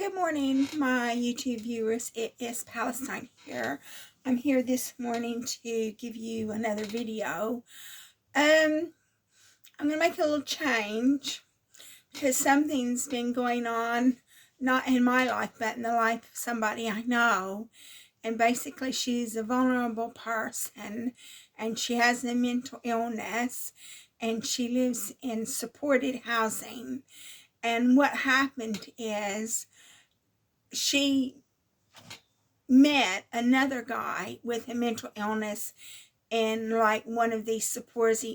Good morning, my YouTube viewers. It is Palestine here. I'm here this morning to give you another video. I'm going to make a little change because something's been going on, not in my life, but in the life of somebody I know. And basically, she's a vulnerable person, and she has a mental illness, and she lives in supported housing. And what happened is she met another guy with a mental illness in like one of these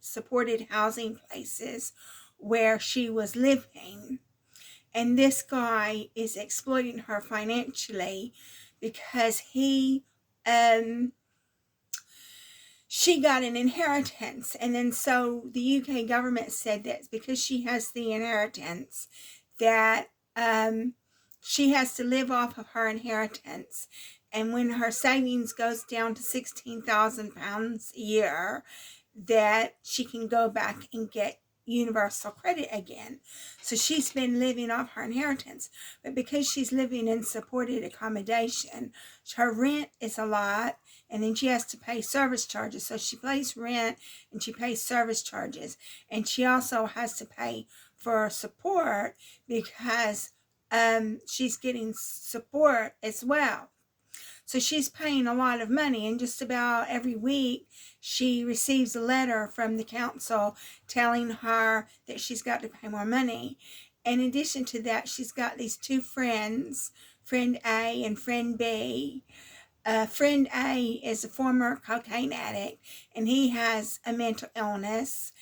supported housing places where she was living. And this guy is exploiting her financially because she got an inheritance. And then so the UK government said that because she has the inheritance, that she has to live off of her inheritance. And when her savings goes down to £16,000 a year, that she can go back and get universal credit again. So she's been living off her inheritance. But because she's living in supported accommodation, her rent is a lot, and then she has to pay service charges. So she pays rent and she pays service charges. And she also has to pay for support because she's getting support as well. So she's paying a lot of money, and just about every week she receives a letter from the council telling her that she's got to pay more money. In addition to that, she's got these two friends, friend A and friend B. Friend A is a former cocaine addict, and he has a mental illness,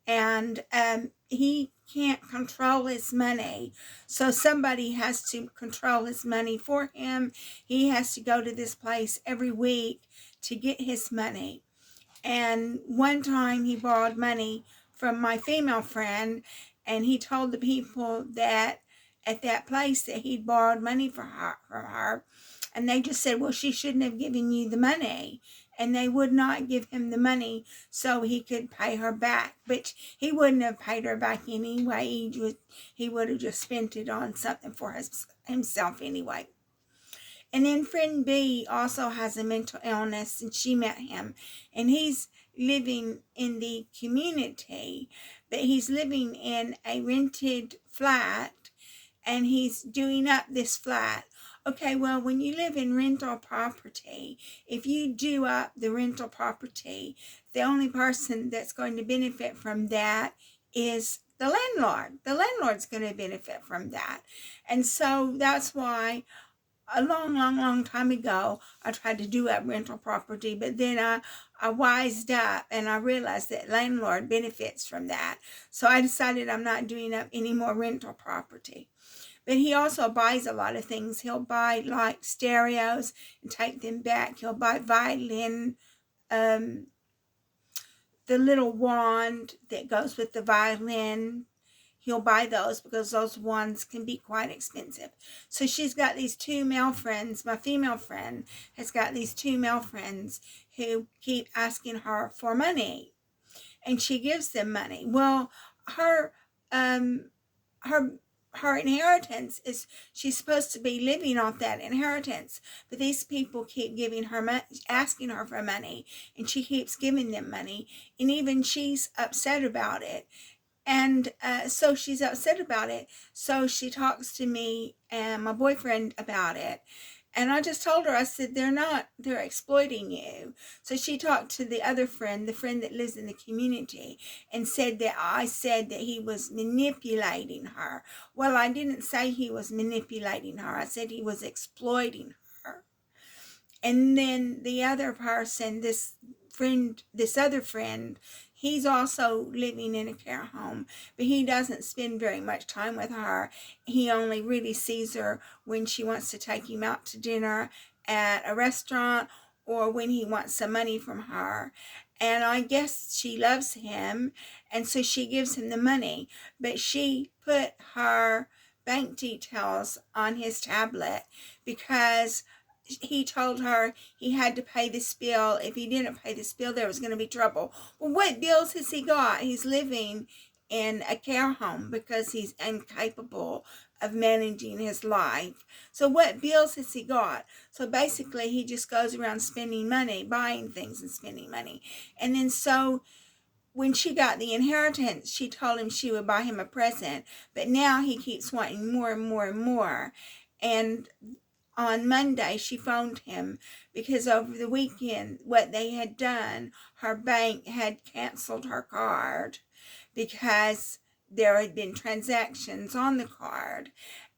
and he can't control his money. So somebody has to control his money for him. He has to go to this place every week to get his money. And one time he borrowed money from my female friend, and he told the people that at that place that he'd borrowed money from her, and they just said, well, she shouldn't have given you the money. And they would not give him the money so he could pay her back. But he wouldn't have paid her back anyway. He would have just spent it on something for himself anyway. And then friend B also has a mental illness, and she met him. And he's living in the community, but he's living in a rented flat, and he's doing up this flat. Okay, well, when you live in rental property, if you do up the rental property, the only person that's going to benefit from that is the landlord. The landlord's going to benefit from that. And so that's why a long time ago, I tried to do up rental property, but then I wised up and I realized that landlord benefits from that. So I decided I'm not doing up any more rental property. But he also buys a lot of things. He'll buy like stereos and take them back. He'll buy violin, the little wand that goes with the violin. He'll buy those because those wands can be quite expensive. So she's got these two male friends. My female friend has got these two male friends who keep asking her for money, and she gives them money. Well, her inheritance is, she's supposed to be living off that inheritance, but these people keep giving her money, asking her for money, and she keeps giving them money, and even she's upset about it. And so she's upset about it. So she talks to me and my boyfriend about it. And I just told her, I said, they're exploiting you. So she talked to the other friend, the friend that lives in the community, and said that I said that he was manipulating her. Well, I didn't say he was manipulating her. I said he was exploiting her. And then the other person, this other friend, he's also living in a care home, but he doesn't spend very much time with her. He only really sees her when she wants to take him out to dinner at a restaurant or when he wants some money from her. And I guess she loves him, and so she gives him the money, but she put her bank details on his tablet because he told her he had to pay this bill. If he didn't pay this bill, there was going to be trouble. Well, what bills has he got? He's living in a care home because he's incapable of managing his life. So what bills has he got? So basically he just goes around spending money, buying things and spending money. And then so when she got the inheritance, she told him she would buy him a present, but now he keeps wanting more and more and more. And on Monday, she phoned him because over the weekend, what they had done, her bank had canceled her card because there had been transactions on the card.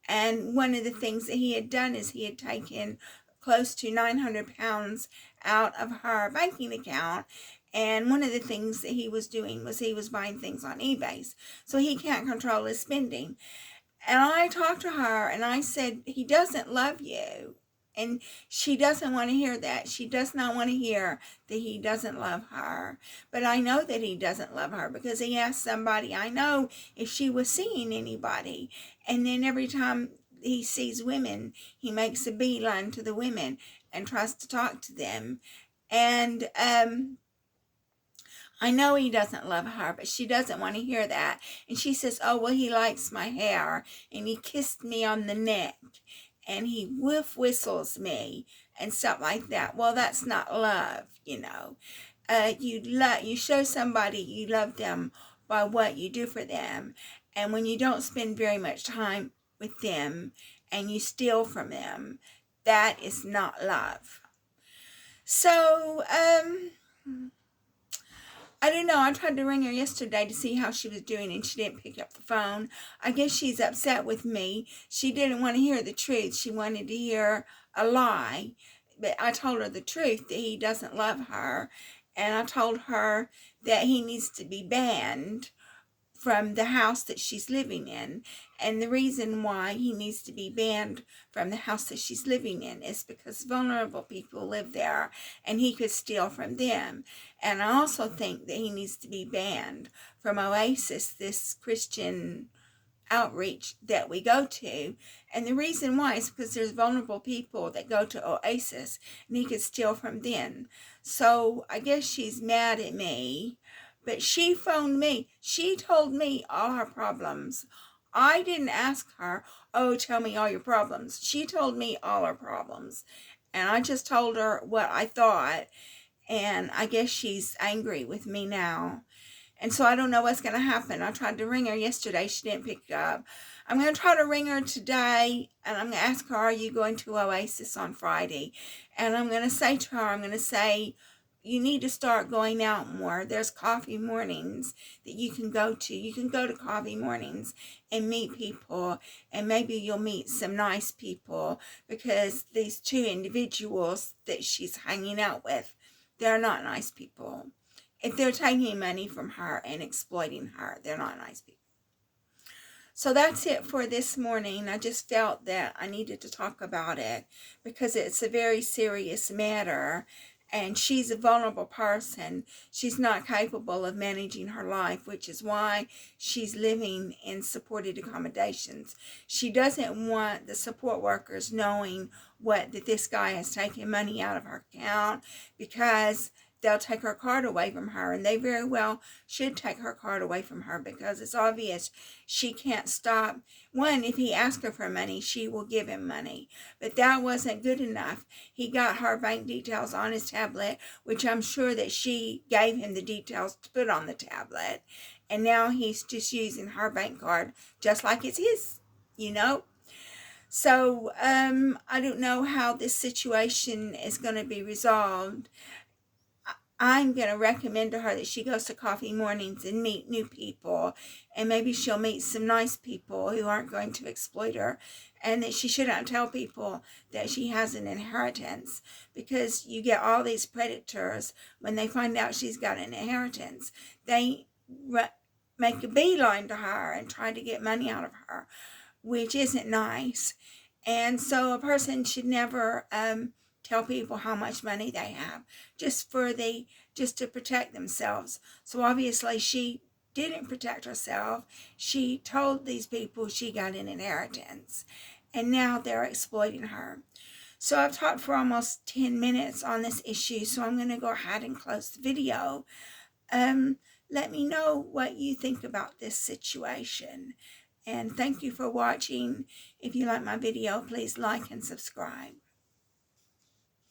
And one of the things that he had done is he had taken close to £900 out of her banking account. And one of the things that he was doing was he was buying things on eBay. So he can't control his spending. And I talked to her and I said, he doesn't love you. And she doesn't want to hear that. She does not want to hear that he doesn't love her. But I know that he doesn't love her because he asked somebody I know if she was seeing anybody. And then every time he sees women, he makes a beeline to the women and tries to talk to them. And I know he doesn't love her, but she doesn't want to hear that. And she says, oh, well, he likes my hair, and he kissed me on the neck, and he whistles me, and stuff like that. Well, that's not love, you know. You show somebody you love them by what you do for them. And when you don't spend very much time with them, and you steal from them, that is not love. So, I don't know. I tried to ring her yesterday to see how she was doing, and she didn't pick up the phone. I guess she's upset with me. She didn't want to hear the truth. She wanted to hear a lie. But I told her the truth, that he doesn't love her. And I told her that he needs to be banned from the house that she's living in. And the reason why he needs to be banned from the house that she's living in is because vulnerable people live there and he could steal from them. And I also think that he needs to be banned from Oasis, this Christian outreach that we go to. And the reason why is because there's vulnerable people that go to Oasis and he could steal from them. So I guess she's mad at me. But she phoned me. She told me all her problems. I didn't ask her, oh, tell me all your problems. She told me all her problems. And I just told her what I thought. And I guess she's angry with me now. And so I don't know what's going to happen. I tried to ring her yesterday. She didn't pick up. I'm going to try to ring her today. And I'm going to ask her, are you going to Oasis on Friday? And I'm going to say to her, you need to start going out more. There's coffee mornings that you can go to. You can go to coffee mornings and meet people, and maybe you'll meet some nice people, because these two individuals that she's hanging out with, they're not nice people. If they're taking money from her and exploiting her, they're not nice people. So that's it for this morning. I just felt that I needed to talk about it because it's a very serious matter. And she's a vulnerable person. She's not capable of managing her life, which is why she's living in supported accommodations. She doesn't want the support workers knowing that this guy has taken money out of her account, because they'll take her card away from her, and they very well should take her card away from her, because it's obvious she can't stop. One, if he asks her for money, she will give him money. But that wasn't good enough. He got her bank details on his tablet, which I'm sure that she gave him the details to put on the tablet. And now he's just using her bank card just like it's his, you know. So I don't know how this situation is going to be resolved. I'm going to recommend to her that she goes to coffee mornings and meet new people, and maybe she'll meet some nice people who aren't going to exploit her, and that she shouldn't tell people that she has an inheritance, because you get all these predators. When they find out she's got an inheritance, they make a beeline to her and try to get money out of her, which isn't nice. And so a person should never tell people how much money they have, just to protect themselves. So obviously she didn't protect herself. She told these people she got an inheritance, and now they're exploiting her. So I've talked for almost 10 minutes on this issue, so I'm going to go ahead and close the video. let me know what you think about this situation. And thank you for watching. If you like my video, please like and subscribe.